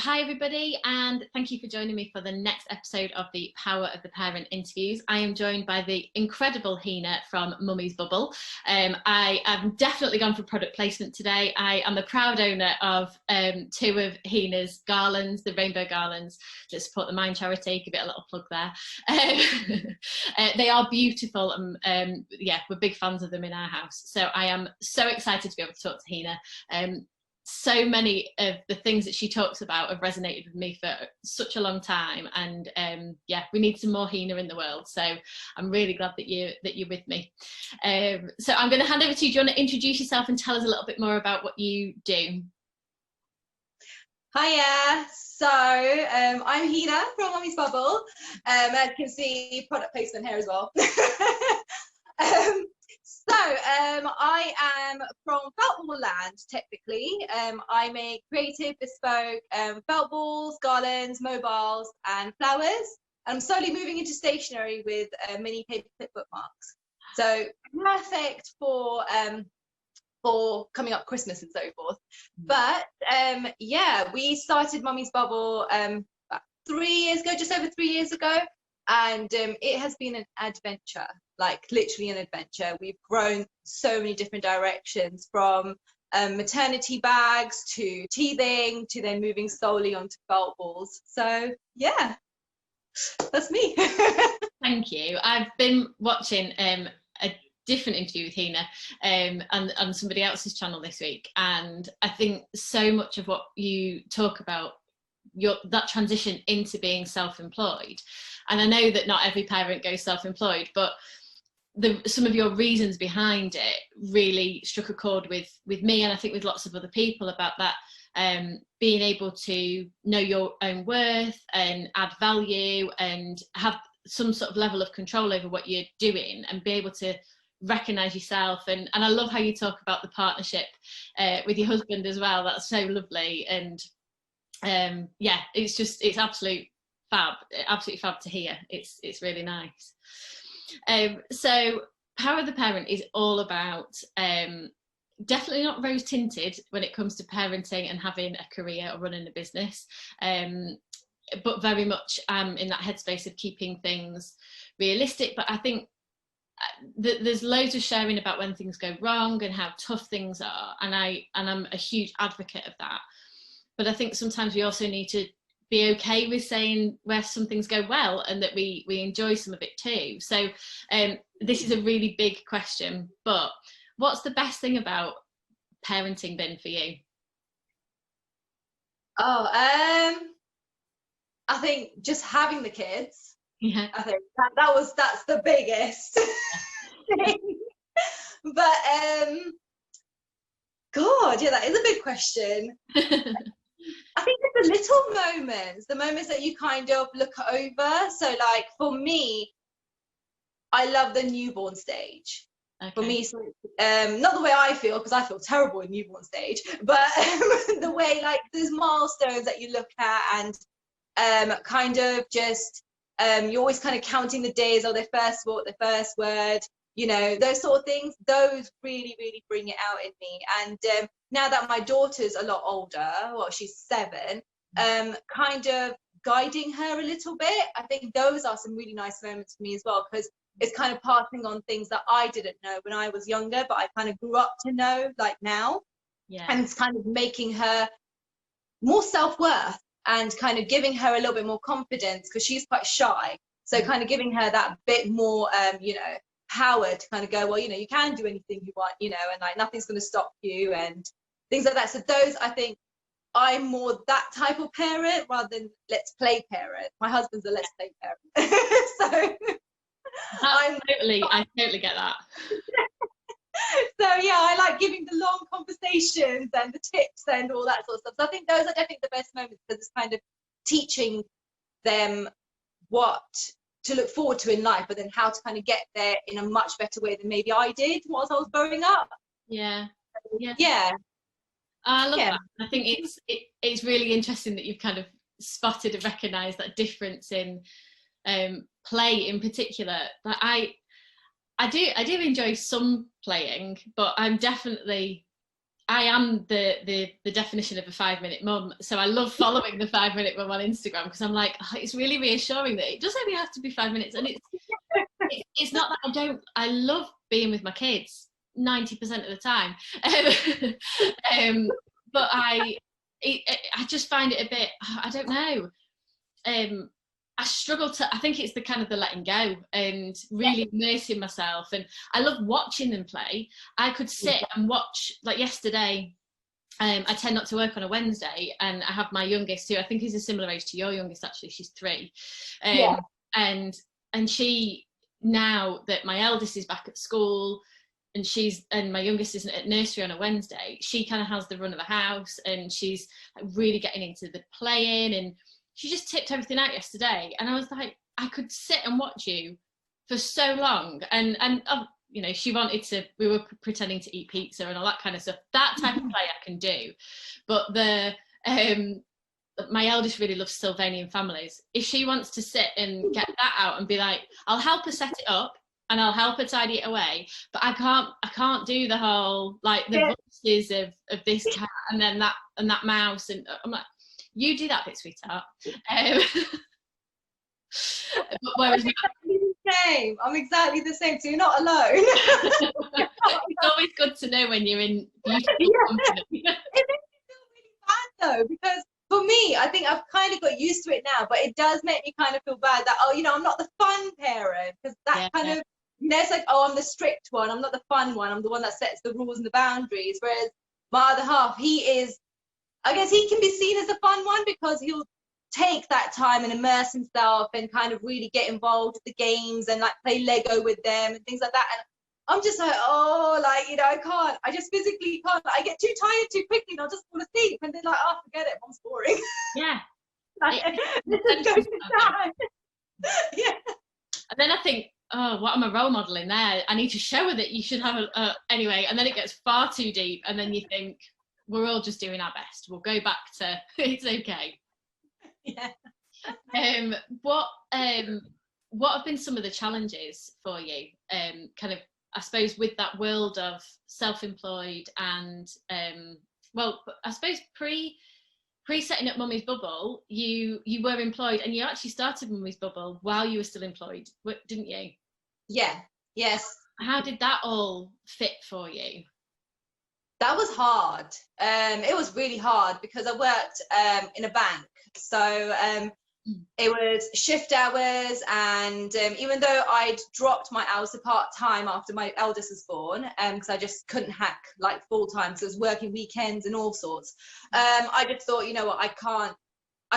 hi everybody, and thank you for joining me for the next episode of the Power of the Parent interviews. I am joined by the incredible Heena from Mummy's Bubble. I have definitely gone for product placement today. I am the proud owner of two of Heena's garlands, the rainbow garlands that support the Mind charity. Give it a little plug there. They are beautiful, and yeah, we're big fans of them in our house. So I am so excited to be able to talk to Heena. So many of the things that she talks about have resonated with me for such a long time, and yeah, we need some more Heena in the world. So I'm really glad that you're with me. So I'm going to hand over to you. Do you want to introduce yourself and tell us a little bit more about what you do? Hiya, so I'm Heena from Mummy's Bubble. As you can see, product placement here as well. I am from felt ball land, technically. I make creative, bespoke felt balls, garlands, mobiles, and flowers. I'm slowly moving into stationery with mini paper clip bookmarks. So perfect for coming up Christmas and so forth. But yeah, we started Mummy's Bubble about 3 years ago, just over 3 years ago. And it has been an adventure, like literally an adventure. We've grown so many different directions, from maternity bags to teething to then moving solely onto felt balls. So yeah, that's me. Thank you. I've been watching a different interview with Heena on somebody else's channel this week, and I think so much of what you talk about, that transition into being self-employed, and I know that not every parent goes self-employed, but some of your reasons behind it really struck a chord with me, and I think with lots of other people, about that being able to know your own worth and add value and have some sort of level of control over what you're doing and be able to recognize yourself. And I love how you talk about the partnership with your husband as well. That's so lovely. And yeah, it's absolutely fab to hear. It's really nice. So Power of the Parent is all about definitely not rose tinted when it comes to parenting and having a career or running a business, but very much in that headspace of keeping things realistic. But I think there's loads of sharing about when things go wrong and how tough things are, and I'm a huge advocate of that. But I think sometimes we also need to be okay with saying where some things go well and that we enjoy some of it too. So this is a really big question, but what's the best thing about parenting been for you? Oh, I think just having the kids. Yeah, I think that's the biggest thing. But God, yeah, that is a big question. I think it's the little moments, the moments that you kind of look over. So like for me, I love the newborn stage. Okay. For me, so, not the way I feel, because I feel terrible in newborn stage, but the way, like, there's milestones that you look at, and kind of just you're always kind of counting the days, or their first walk, their first word, you know, those sort of things. Those really, really bring it out in me. And now that my daughter's a lot older, well, she's 7, kind of guiding her a little bit, I think those are some really nice moments for me as well, because it's kind of passing on things that I didn't know when I was younger, but I kind of grew up to know, like, now. Yeah. And it's kind of making her more self-worth and kind of giving her a little bit more confidence, because she's quite shy. So kind of giving her that bit more, you know, power to kind of go, well, you know, you can do anything you want, you know, and like nothing's going to stop you and things like that. So those, I think, I'm more that type of parent rather than let's play parent. My husband's a let's play parent. So I totally get that. So yeah, I like giving the long conversations and the tips and all that sort of stuff. So I think those are definitely the best moments, because it's kind of teaching them what to look forward to in life, but then how to kind of get there in a much better way than maybe I did whilst I was growing up. Yeah. I love that. I think it's really interesting that you've kind of spotted and recognised that difference in play in particular. But I do enjoy some playing, but I'm definitely I am the definition of a 5-minute mum. So I love following the 5-minute mum on Instagram because I'm like, oh, it's really reassuring that it does only have to be 5 minutes. And it's not that I love being with my kids 90% of the time. But I just find it a bit, I don't know. I struggle to, I think it's the kind of the letting go and really immersing myself. And I love watching them play. I could sit and watch, like yesterday, I tend not to work on a Wednesday, and I have my youngest who I think is a similar age to your youngest, actually. She's 3. And she, now that my eldest is back at school, and my youngest isn't at nursery on a Wednesday, she kind of has the run of the house, and she's like really getting into the playing, and she just tipped everything out yesterday, and I was like, I could sit and watch you for so long, and you know, she wanted to, we were pretending to eat pizza and all that kind of stuff. That type of play I can do, but my eldest really loves Sylvanian families. If she wants to sit and get that out and be like, I'll help her set it up and I'll help her tidy it away, but I can't do the whole, like, the voices of this cat and then that mouse, and I'm like, you do that bit, sweetheart. But whereas same. I'm exactly the same, so you're not alone. It's always good to know when you're in beautiful company. It makes me feel really bad though, because for me, I think I've kind of got used to it now, but it does make me kind of feel bad that, oh, you know, I'm not the fun parent, because that kind of, you know, it's like, oh, I'm the strict one, I'm not the fun one, I'm the one that sets the rules and the boundaries, whereas my other half, he is, I guess he can be seen as a fun one because he'll take that time and immerse himself and kind of really get involved with the games and like play Lego with them and things like that. And I'm just like, oh, like, you know, I just physically can't. I get too tired too quickly and I'll just fall asleep. And they're like, oh, forget it, mom's boring. Yeah. Yeah. And then I think, oh, what am I role modeling there? I need to show her that you should have anyway. And then it gets far too deep. And then you think, we're all just doing our best. We'll go back to it's okay. Yeah. What have been some of the challenges for you? Kind of, I suppose, with that world of self-employed and well, I suppose pre setting up Mummy's Bubble, you were employed, and you actually started Mummy's Bubble while you were still employed, didn't you? Yeah. Yes. How did that all fit for you? That was hard. It was really hard because I worked in a bank. So it was shift hours, and even though I'd dropped my hours to part-time after my eldest was born, because I just couldn't hack like full-time, so I was working weekends and all sorts, I just thought, you know what, I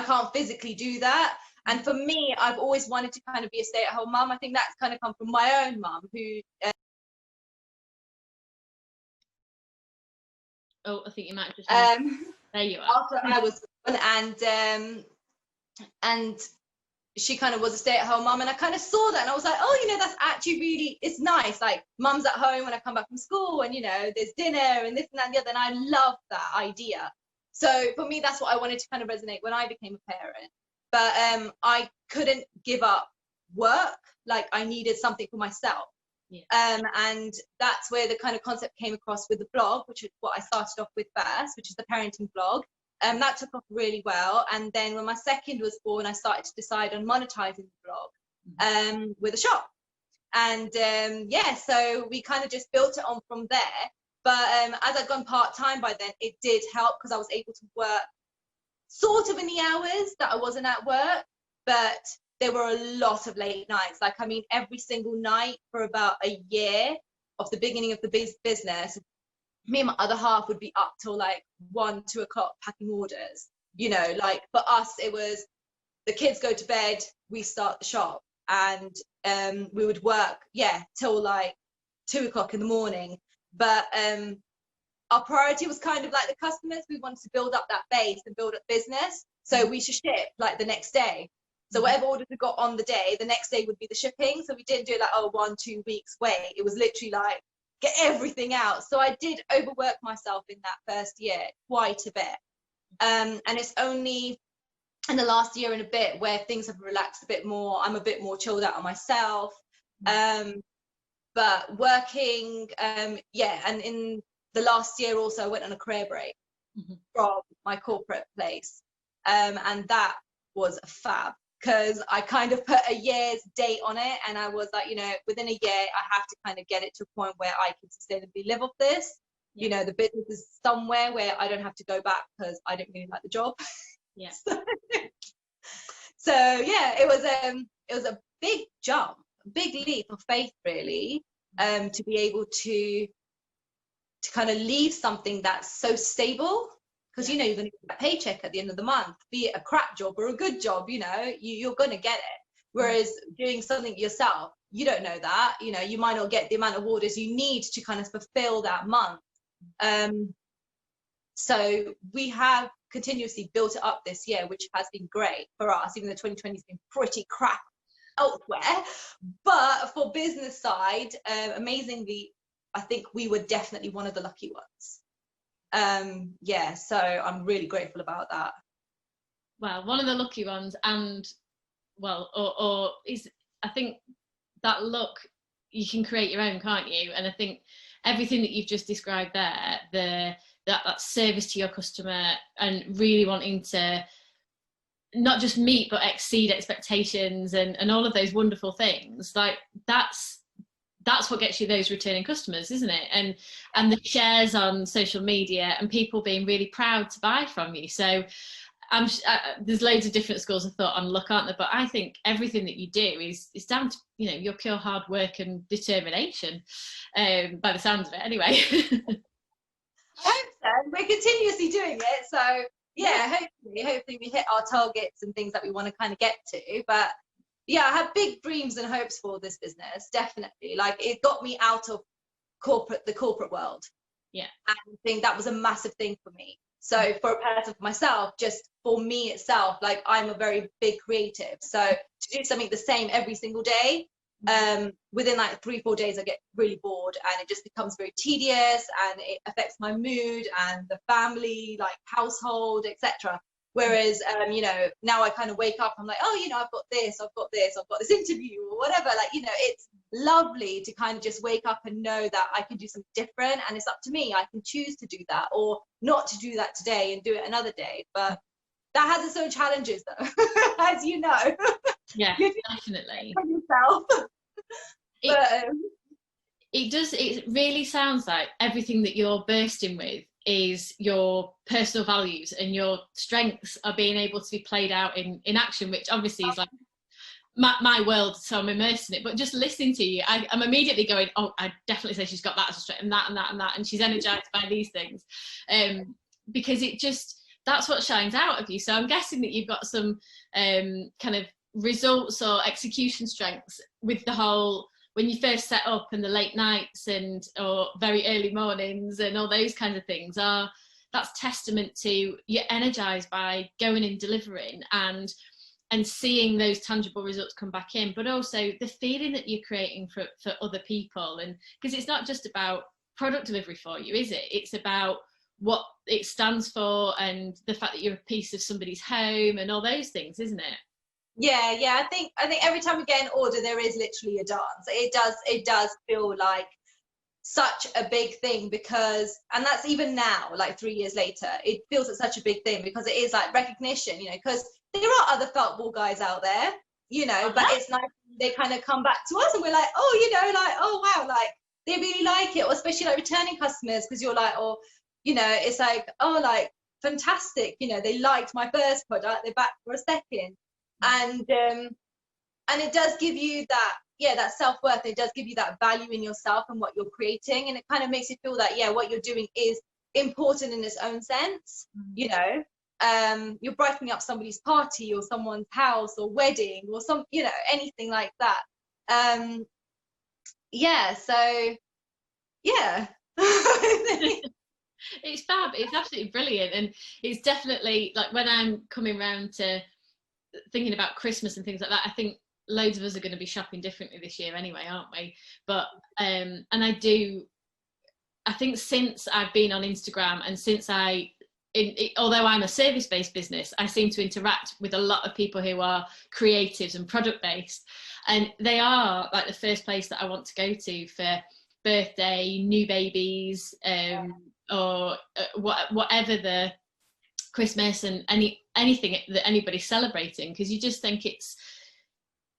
can't physically do that. And for me, I've always wanted to kind of be a stay-at-home mum. I think that's kind of come from my own mum, who oh, I think you might have just there you are. After I was born, and she kind of was a stay-at-home mum, and I kind of saw that and I was like, oh, you know, that's actually really, it's nice, like mum's at home when I come back from school, and you know, there's dinner and this and that and the other, and I love that idea. So for me, that's what I wanted to kind of resonate when I became a parent. But I couldn't give up work, like I needed something for myself. Yeah. And that's where the kind of concept came across with the blog, which is what I started off with first, which is the parenting blog. That took off really well. And then when my second was born, I started to decide on monetizing the blog with a shop. And yeah, so we kind of just built it on from there. But as I'd gone part-time by then, it did help because I was able to work sort of in the hours that I wasn't at work, but there were a lot of late nights. Like, I mean, every single night for about a year of the beginning of the business, me and my other half would be up till like 1, 2 o'clock packing orders. You know, like for us, it was the kids go to bed, we start the shop, and we would work, yeah, till like 2 o'clock in the morning. But our priority was kind of like the customers. We wanted to build up that base and build up business. So we should ship like the next day. So whatever orders we got on the day, the next day would be the shipping. So we didn't do it like, oh, 1, 2 weeks wait. It was literally like, get everything out. So I did overwork myself in that first year quite a bit. And it's only in the last year and a bit where things have relaxed a bit more. I'm a bit more chilled out on myself. But working, yeah, and in the last year also I went on a career break from my corporate place, and that was a fab, because I kind of put a year's date on it, and I was like, you know, within a year I have to kind of get it to a point where I can sustainably live off this. You know, the business is somewhere where I don't have to go back because I don't really like the job. Yeah. So yeah, it was a big jump, a big leap of faith, really, to be able to kind of leave something that's so stable, because you know you're going to get a paycheck at the end of the month, be it a crap job or a good job, you know, you're going to get it. Whereas doing something yourself, you don't know that, you know, you might not get the amount of orders you need to kind of fulfill that month. So we have continuously built it up this year, which has been great for us, even though 2020 has been pretty crap elsewhere. But for business side, amazingly, I think we were definitely one of the lucky ones. Yeah, so I'm really grateful about that. Well, one of the lucky ones, and well, or is, I think that luck, you can create your own, can't you? And I think everything that you've just described there, that service to your customer and really wanting to not just meet but exceed expectations and all of those wonderful things, like that's what gets you those returning customers, isn't it? And the shares on social media and people being really proud to buy from you. So there's loads of different schools of thought on luck, aren't there? But I think everything that you do is down to, you know, your pure hard work and determination, by the sounds of it anyway. I hope so. We're continuously doing it. So yeah, hopefully we hit our targets and things that we want to kind of get to. But yeah, I have big dreams and hopes for this business, definitely. Like, it got me out of the corporate world. Yeah. And I think that was a massive thing for me. So for a person, for myself, just for me itself, like, I'm a very big creative. So to do something the same every single day, within like 3-4 days I get really bored, and it just becomes very tedious, and it affects my mood and the family, like household, etc. Whereas you know, now I kind of wake up, I'm like, oh, you know, I've got this interview or whatever, like, you know, it's lovely to kind of just wake up and know that I can do something different, and it's up to me. I can choose to do that or not to do that today and do it another day. But that has its own challenges though, as you know. Yeah, definitely. Yourself. It does. It really sounds like everything that you're bursting with is your personal values, and your strengths are being able to be played out in action, which obviously is like my world, so I'm immersed in it. But just listening to you, I'm immediately going, oh, I definitely say she's got that as a strength, and that and that and that, and she's energized by these things, because it just, that's what shines out of you. So I'm guessing that you've got some kind of results or execution strengths with the whole, when you first set up, and the late nights and or very early mornings and all those kinds of things, that's testament to you're energized by going and delivering and seeing those tangible results come back in, but also the feeling that you're creating for other people. And because it's not just about product delivery for you, is it? It's about what it stands for and the fact that you're a piece of somebody's home and all those things, isn't it? Yeah. I think every time we get an order, there is literally a dance. It does feel like such a big thing, because, and that's even now, like 3 years later, it feels like such a big thing, because it is like recognition, you know, because there are other felt ball guys out there, you know, but it's nice they kind of come back to us and we're like, oh, you know, like, oh wow, like they really like it, or especially like returning customers, because you're like, oh, you know, it's like, oh, like fantastic, you know, they liked my first product, they're back for a second. And it does give you that, that self-worth. It does give you that value in yourself and what you're creating, and it kind of makes you feel that what you're doing is important in its own sense. You know, you're brightening up somebody's party or someone's house or wedding or some, you know, anything like that. So It's fab. It's absolutely brilliant, and it's definitely like, when I'm coming around to thinking about Christmas and things like that, I think loads of us are going to be shopping differently this year anyway, aren't we? But and I think since I've been on Instagram, and since although I'm a service-based business, I seem to interact with a lot of people who are creatives and product-based, and they are like the first place that I want to go to for birthday, new babies, or whatever the Christmas and anything that anybody's celebrating, because you just think it's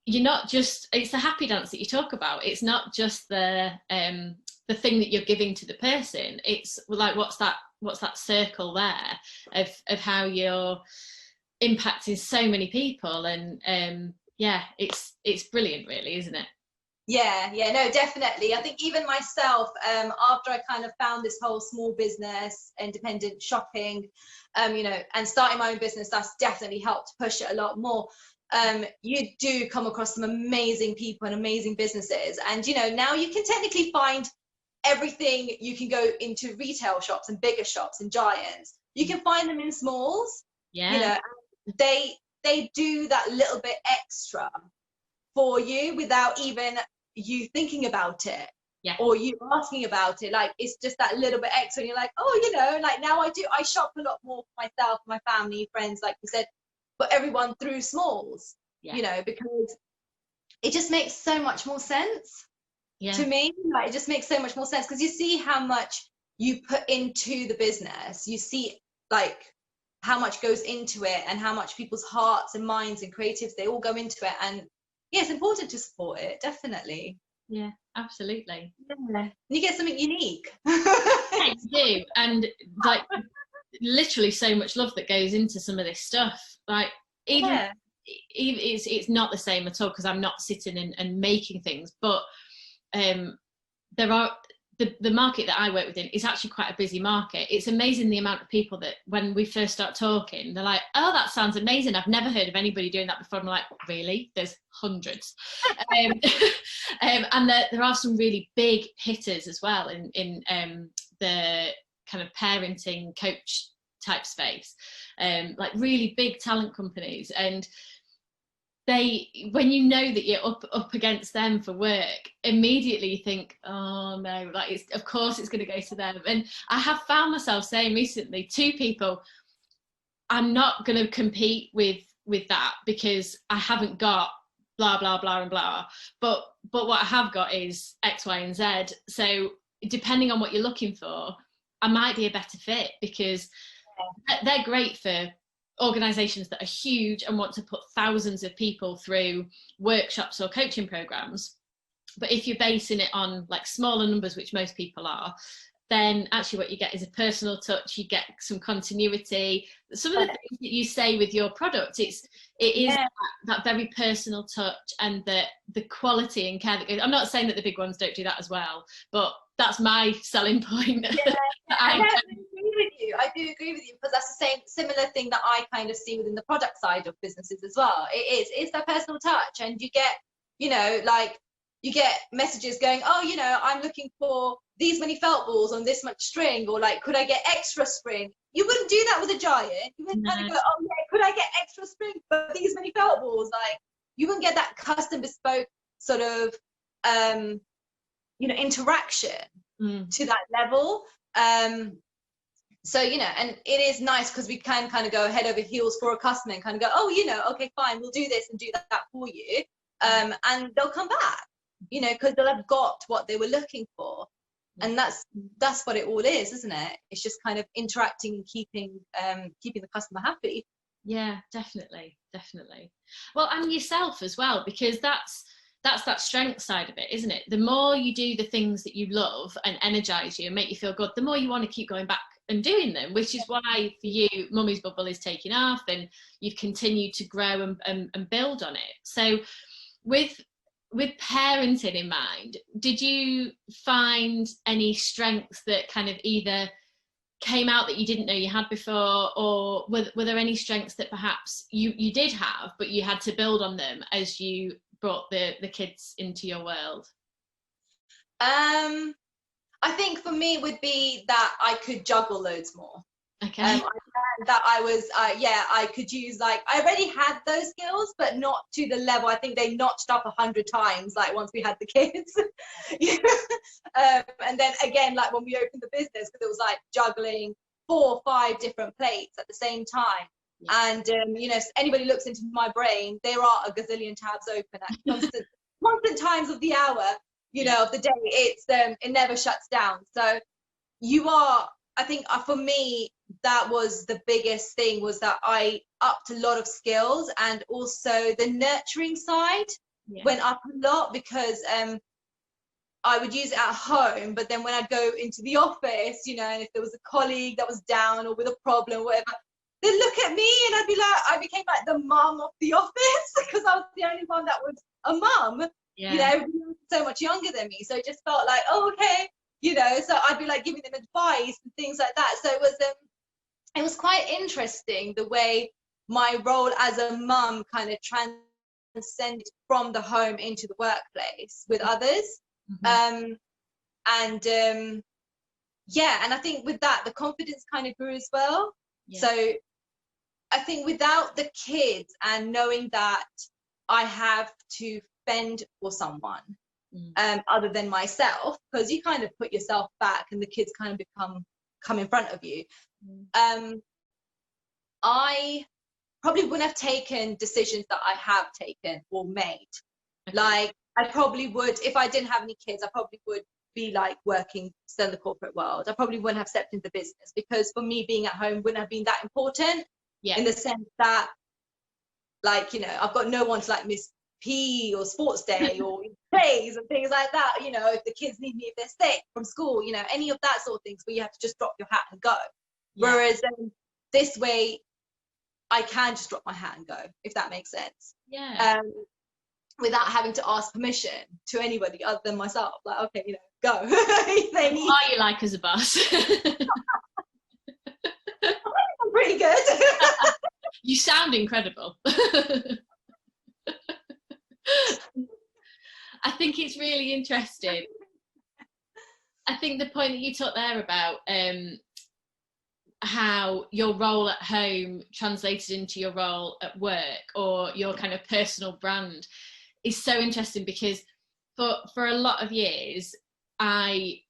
the happy dance that you talk about. It's not just the thing that you're giving to the person. It's like, what's that circle there of how you're impacting so many people, and yeah, it's brilliant, really, isn't it? Yeah, no, definitely. I think even myself, after I kind of found this whole small business, independent shopping, you know, and starting my own business, that's definitely helped push it a lot more. You do come across some amazing people and amazing businesses, and you know, now you can technically find everything. You can go into retail shops and bigger shops and giants. You can find them in smalls. Yeah. You know, they do that little bit extra for you without even you thinking about it, or you asking about it. Like, it's just that little bit extra, and you're like, oh, you know, like now I shop a lot more for myself, my family, friends, like you said, for everyone through smalls. You know, because it just makes so much more sense to me. Like, it just makes so much more sense, because you see how much you put into the business, you see like how much goes into it, and how much people's hearts and minds and creatives, they all go into it. And yeah, it's important to support it, definitely. Yeah, absolutely. Yeah. You get something unique. Yeah, you do. And like, literally so much love that goes into some of this stuff. Like, even it's not the same at all, because I'm not sitting and making things, but there are the market that I work within is actually quite a busy market. It's amazing the amount of people that when we first start talking, they're like, oh, that sounds amazing, I've never heard of anybody doing that before. I'm like, really? There's hundreds. And there are some really big hitters as well in the kind of parenting coach type space, like really big talent companies. And when you know that you're up against them for work, immediately you think, oh no, like, of course it's going to go to them. And I have found myself saying recently to people, I'm not going to compete with that, because I haven't got blah blah blah and blah, but what I have got is X, Y and Z. So depending on what you're looking for, I might be a better fit, because they're great for organizations that are huge and want to put thousands of people through workshops or coaching programs. But if you're basing it on like smaller numbers, which most people are, then actually what you get is a personal touch. You get some continuity. Some of the things that you say with your product, it is that very personal touch, and the quality and care that goes. I'm not saying that the big ones don't do that as well, but that's my selling point. I do agree with you, because that's the same similar thing that I kind of see within the product side of businesses as well. It's that personal touch, and you get, you know, like, you get messages going, oh, you know, I'm looking for these many felt balls on this much string, or like, could I get extra string? You wouldn't do that with a giant. You wouldn't kind of go, oh yeah, could I get extra string for these many felt balls? Like, you wouldn't get that custom bespoke sort of you know, interaction to that level. So, you know, and it is nice, because we can kind of go head over heels for a customer and kind of go, oh, you know, okay, fine, we'll do this and do that for you. And they'll come back, you know, because they'll have got what they were looking for. And that's what it all is, isn't it? It's just kind of interacting and keeping the customer happy. Yeah, definitely. Well, and yourself as well, because that's that strength side of it, isn't it? The more you do the things that you love and energize you and make you feel good, the more you want to keep going back and doing them, which is why for you Mummy's Bubble is taking off, and you've continued to grow and build on it. So with parenting in mind, did you find any strengths that kind of either came out that you didn't know you had before, or were there any strengths that perhaps you did have but you had to build on them as you brought the kids into your world? I think for me would be that I could juggle loads more. Okay. I found that I was, I could use, like, I already had those skills, but not to the level. I think they notched up 100 times, like, once we had the kids. And then again, like, when we opened the business, because it was like juggling 4 or 5 different plates at the same time. Yeah. And, you know, if anybody looks into my brain, there are a gazillion tabs open at constant times of the hour. you know, of the day. It's it never shuts down. So you are, I think for me, that was the biggest thing, was that I upped a lot of skills, and also the nurturing side went up a lot, because I would use it at home, but then when I'd go into the office, you know, and if there was a colleague that was down or with a problem or whatever, they'd look at me and I'd be like, I became like the mum of the office, because I was the only one that was a mum. You know, everybody was so much younger than me, so it just felt like, oh, okay, you know. So I'd be like giving them advice and things like that. So it was quite interesting the way my role as a mum kind of transcended from the home into the workplace with others. Yeah, and I think with that, the confidence kind of grew as well. So I think without the kids and knowing that I have to fend for someone other than myself, because you kind of put yourself back and the kids kind of come in front of you, I probably wouldn't have taken decisions that I have taken or made. Like, I probably would, if I didn't have any kids, I probably would be like working still in the corporate world. I probably wouldn't have stepped into business, because for me, being at home wouldn't have been that important, in the sense that, like, you know, I've got no one to like miss PE or sports day or plays and things like that. You know, if the kids need me, if they're sick from school, you know, any of that sort of things where you have to just drop your hat and go. Whereas this way, I can just drop my hat and go, if that makes sense. Without having to ask permission to anybody other than myself. Like, okay, you know, go. What are you like as a boss? I'm pretty good. You sound incredible. I think it's really interesting. I think the point that you took there about how your role at home translated into your role at work, or your kind of personal brand, is so interesting, because for a lot of years I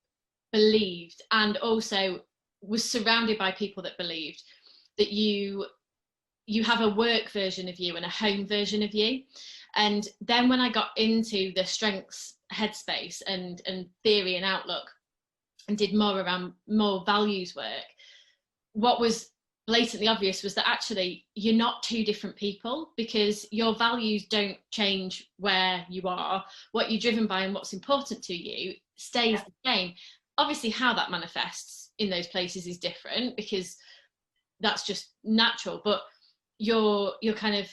believed, and also was surrounded by people that believed, that you have a work version of you and a home version of you. And then when I got into the strengths headspace and theory and outlook, and did more around more values work, what was blatantly obvious was that actually you're not two different people, because your values don't change where you are. What you're driven by and what's important to you stays the same. Obviously how that manifests in those places is different, because that's just natural, but your kind of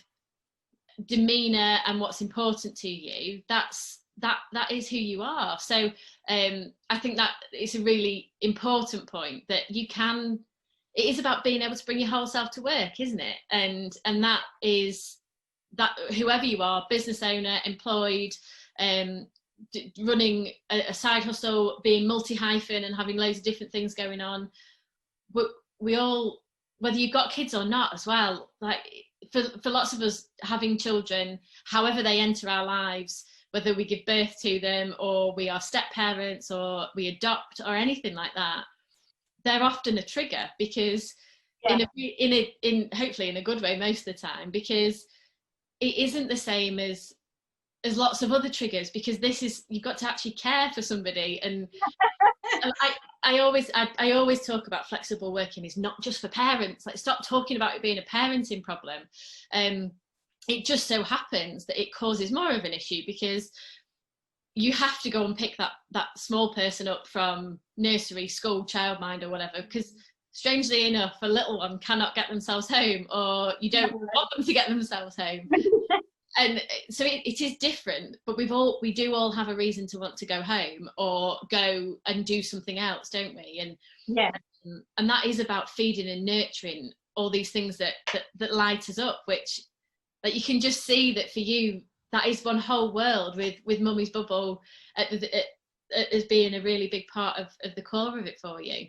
demeanor and what's important to you, that is who you are. So I think that it's a really important point, that it is about being able to bring your whole self to work, isn't it? And that is that, whoever you are, business owner, employed, running a side hustle, being multi-hyphen and having loads of different things going on, we all, whether you've got kids or not as well, like for lots of us, having children, however they enter our lives, whether we give birth to them or we are step parents or we adopt or anything like that, they're often a trigger, because in hopefully in a good way most of the time, because it isn't the same as lots of other triggers, because you've got to actually care for somebody. And I always talk about flexible working is not just for parents. Like, stop talking about it being a parenting problem. It just so happens that it causes more of an issue, because you have to go and pick that small person up from nursery, school, childminder, whatever, because strangely enough, a little one cannot get themselves home, or you don't want them to get themselves home. And so it is different, but we do all have a reason to want to go home or go and do something else, don't we? And that is about feeding and nurturing all these things that light us up, which, like, you can just see that for you, that is one whole world, with Mummy's Bubble as being a really big part of the core of it for you.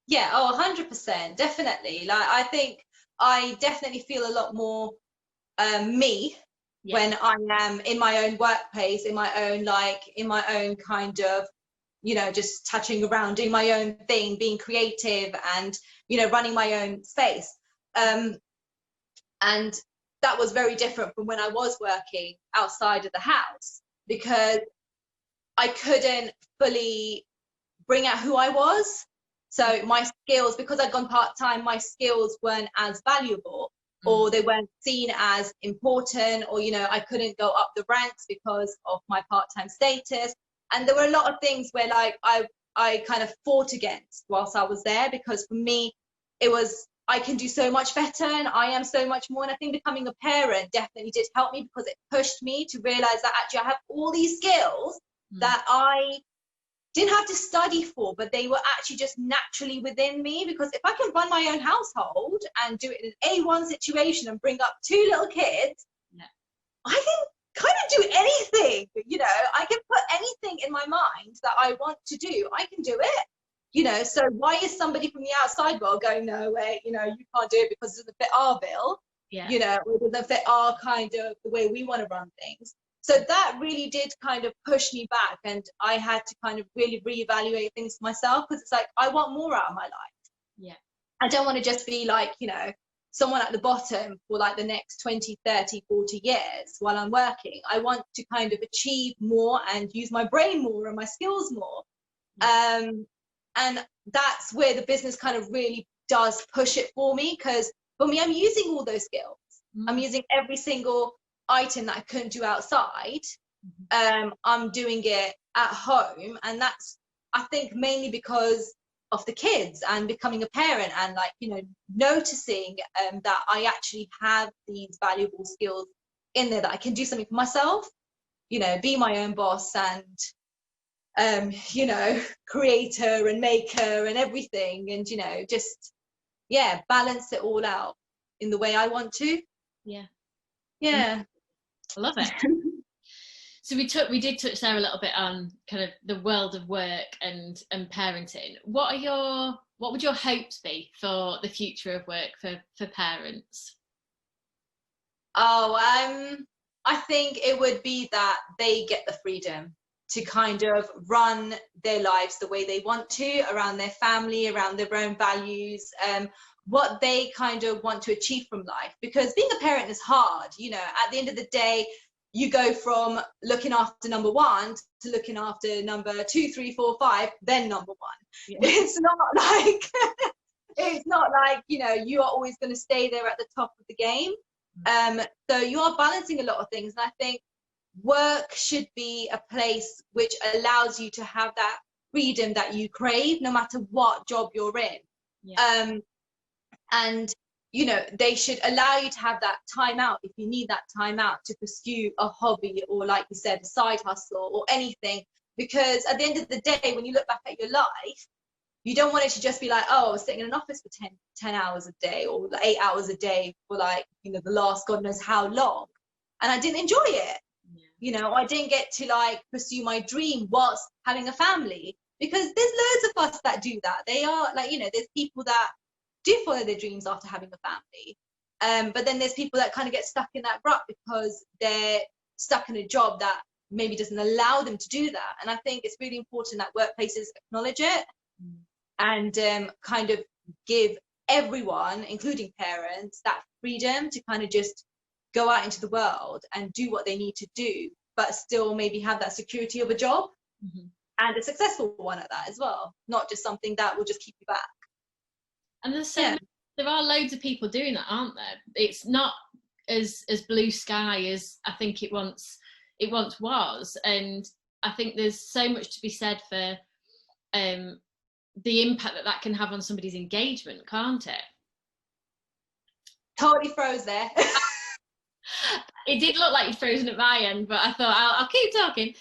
Yeah, 100%, definitely. Like, I think I definitely feel a lot more me when I am in my own workplace, in my own kind of, you know, just touching around, doing my own thing, being creative, and, you know, running my own space. And that was very different from when I was working outside of the house, because I couldn't fully bring out who I was. So my skills, because I'd gone part-time, my skills weren't as valuable, or they weren't seen as important, or, you know, I couldn't go up the ranks because of my part-time status. And there were a lot of things where like I kind of fought against whilst I was there, because for me, it was, I can do so much better and I am so much more. And I think becoming a parent definitely did help me, because it pushed me to realize that actually I have all these skills that I didn't have to study for, but they were actually just naturally within me. Because if I can run my own household and do it in an A1 situation and bring up 2 little kids, I can kind of do anything, you know, I can put anything in my mind that I want to do, I can do it, you know. So why is somebody from the outside world going, no way, you know, you can't do it because it doesn't fit our bill, you know, or it doesn't fit our kind of the way we want to run things. So that really did kind of push me back, and I had to kind of really reevaluate things for myself, because it's like, I want more out of my life. I don't want to just be like, you know, someone at the bottom for like the next 20, 30, 40 years while I'm working. I want to kind of achieve more and use my brain more and my skills more. And that's where the business kind of really does push it for me, because for me, I'm using all those skills. I'm using every single item that I couldn't do outside. I'm doing it at home, and that's, I think, mainly because of the kids and becoming a parent, and like, you know, noticing that I actually have these valuable skills in there, that I can do something for myself, you know, be my own boss, and you know, creator and maker and everything, and, you know, just balance it all out in the way I want to. I love it. So we did touch there a little bit on kind of the world of work and parenting. What would your hopes be for the future of work for parents? I think it would be that they get the freedom to kind of run their lives the way they want to, around their family, around their own values, what they kind of want to achieve from life. Because being a parent is hard, you know. At the end of the day, you go from looking after number 1 to looking after number 2, 3, 4, 5, then number 1. It's not like it's not like, you know, you are always going to stay there at the top of the game. So you are balancing a lot of things, and I think work should be a place which allows you to have that freedom that you crave, no matter what job you're in. And, you know, they should allow you to have that time out if you need that time out to pursue a hobby, or, like you said, a side hustle or anything. Because at the end of the day, when you look back at your life, you don't want it to just be like, oh, I was sitting in an office for 10 hours a day, or 8 hours a day for, like, you know, the last God knows how long, and I didn't enjoy it. You know, I didn't get to like pursue my dream whilst having a family, because there's loads of us that do that. They are like, you know, there's people that do follow their dreams after having a family, but then there's people that kind of get stuck in that rut because they're stuck in a job that maybe doesn't allow them to do that. And I think it's really important that workplaces acknowledge it, and kind of give everyone, including parents, that freedom to kind of just go out into the world and do what they need to do, but still maybe have that security of a job, and a successful one at that as well, not just something that will just keep you back. And there are loads of people doing that, aren't there? It's not as blue sky as I think it once was, and I think there's so much to be said for the impact that can have on somebody's engagement, can't it? Totally froze there. It did look like you'd frozen at my end, but I thought I'll keep talking.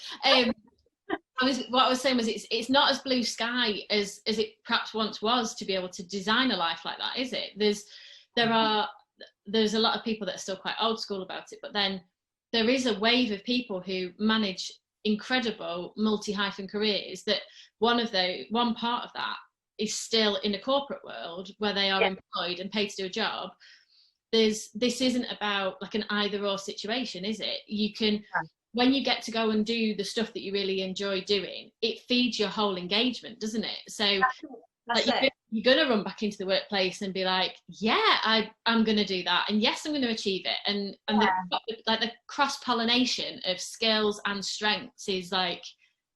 What I was saying was it's not as blue sky as it perhaps once was to be able to design a life like that, is it? There's a lot of people that are still quite old school about it, but then there is a wave of people who manage incredible multi-hyphen careers, that one part of that is still in a corporate world where they are employed and paid to do a job. This isn't about like an either or situation, is it? You can, when you get to go and do the stuff that you really enjoy doing, it feeds your whole engagement, doesn't it? So you're going to run back into the workplace and be like, I'm going to do that, and yes, I'm going to achieve it, and the cross-pollination of skills and strengths is like,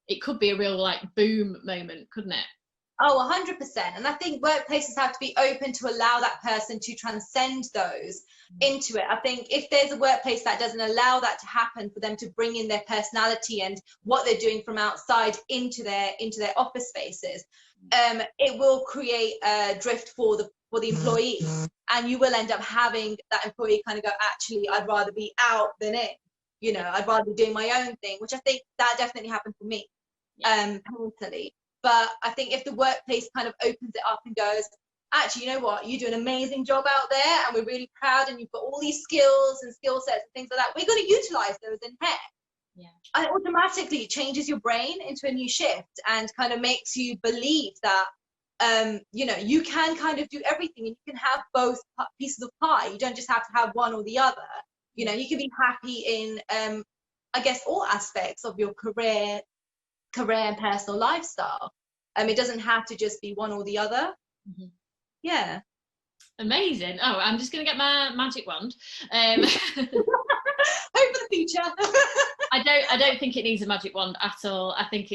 it could be a real like boom moment, couldn't it? Oh, 100%. And I think workplaces have to be open to allow that person to transcend those into it. I think if there's a workplace that doesn't allow that to happen, for them to bring in their personality and what they're doing from outside into their office spaces, it will create a drift for the employee, and you will end up having that employee kind of go, actually, I'd rather be out than in. You know, I'd rather be doing my own thing, which I think that definitely happened for me, personally. But I think if the workplace kind of opens it up and goes, actually, you know what, you do an amazing job out there and we're really proud, and you've got all these skills and skill sets and things like that, we're going to utilize those in here. Yeah. And it automatically changes your brain into a new shift and kind of makes you believe that, you know, you can kind of do everything and you can have both pieces of pie. You don't just have to have one or the other. You know, you can be happy in, I guess, all aspects of your career and personal lifestyle. It doesn't have to just be one or the other. Mm-hmm. Yeah. Amazing. Oh, I'm just gonna get my magic wand. Hope for the future. I don't think it needs a magic wand at all. I think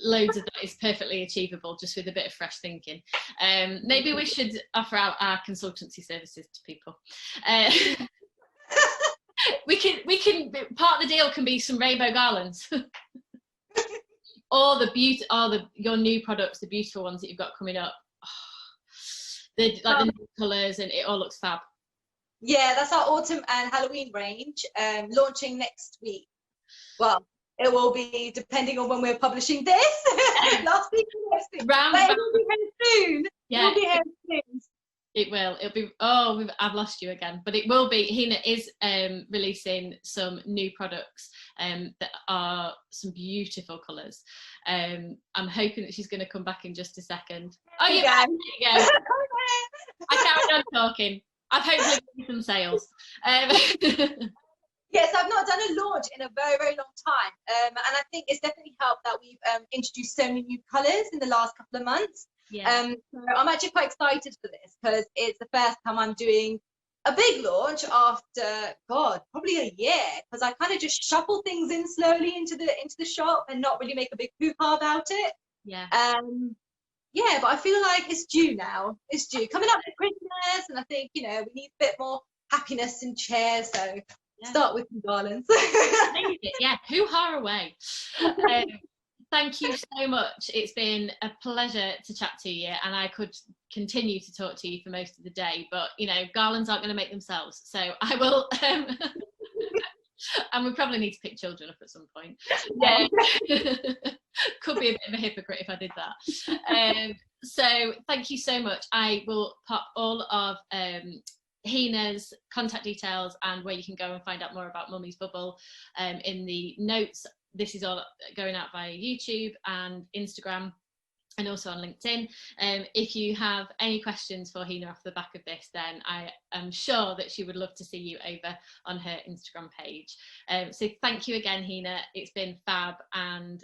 loads of that is perfectly achievable just with a bit of fresh thinking. Maybe we should offer out our consultancy services to people. We can part of the deal can be some rainbow garlands. Or your new products, the beautiful ones that you've got coming up. The new colours, and it all looks fab. Yeah, that's our autumn and Halloween range, launching next week. Well, it will be depending on when we're publishing this. Last week or next week. But it will be here soon. Yeah, it will be here soon. It will. It'll be. Oh, I've lost you again. But it will be. Heena is releasing some new products that are some beautiful colours. I'm hoping that she's going to come back in just a second. Oh, you're back. There you go. I carried on talking. I've hopefully got some sales. Yes, I've not done a launch in a very, very long time. And I think it's definitely helped that we've introduced so many new colours in the last couple of months. Yeah. So I'm actually quite excited for this because it's the first time I'm doing a big launch after, God, probably a year, because I kind of just shuffle things in slowly into the shop and not really make a big hoo-ha about it. Yeah. Yeah, but I feel like it's due now. It's due. Coming up to Christmas, and I think, you know, we need a bit more happiness and cheer, so start with some garlands. Yeah, hoo-ha away. Thank you so much. It's been a pleasure to chat to you, and I could continue to talk to you for most of the day, but, you know, garlands aren't going to make themselves, so I will... and we probably need to pick children up at some point. Could be a bit of a hypocrite if I did that. So thank you so much. I will pop all of Heena's contact details and where you can go and find out more about Mummy's Bubble in the notes. This is all going out via YouTube and Instagram, and also on LinkedIn. If you have any questions for Heena off the back of this, then I am sure that she would love to see you over on her Instagram page. So thank you again, Heena. It's been fab, and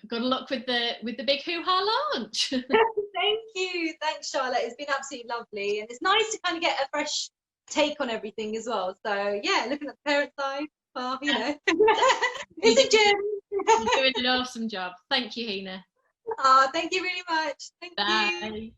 good luck with the big hoo-ha launch. Thank you. Thanks, Charlotte. It's been absolutely lovely, and it's nice to kind of get a fresh take on everything as well. So yeah, looking at the parent side, well, you know, it's a journey. You're doing an awesome job. Thank you, Heena. Oh, thank you really much. Thank you. Bye.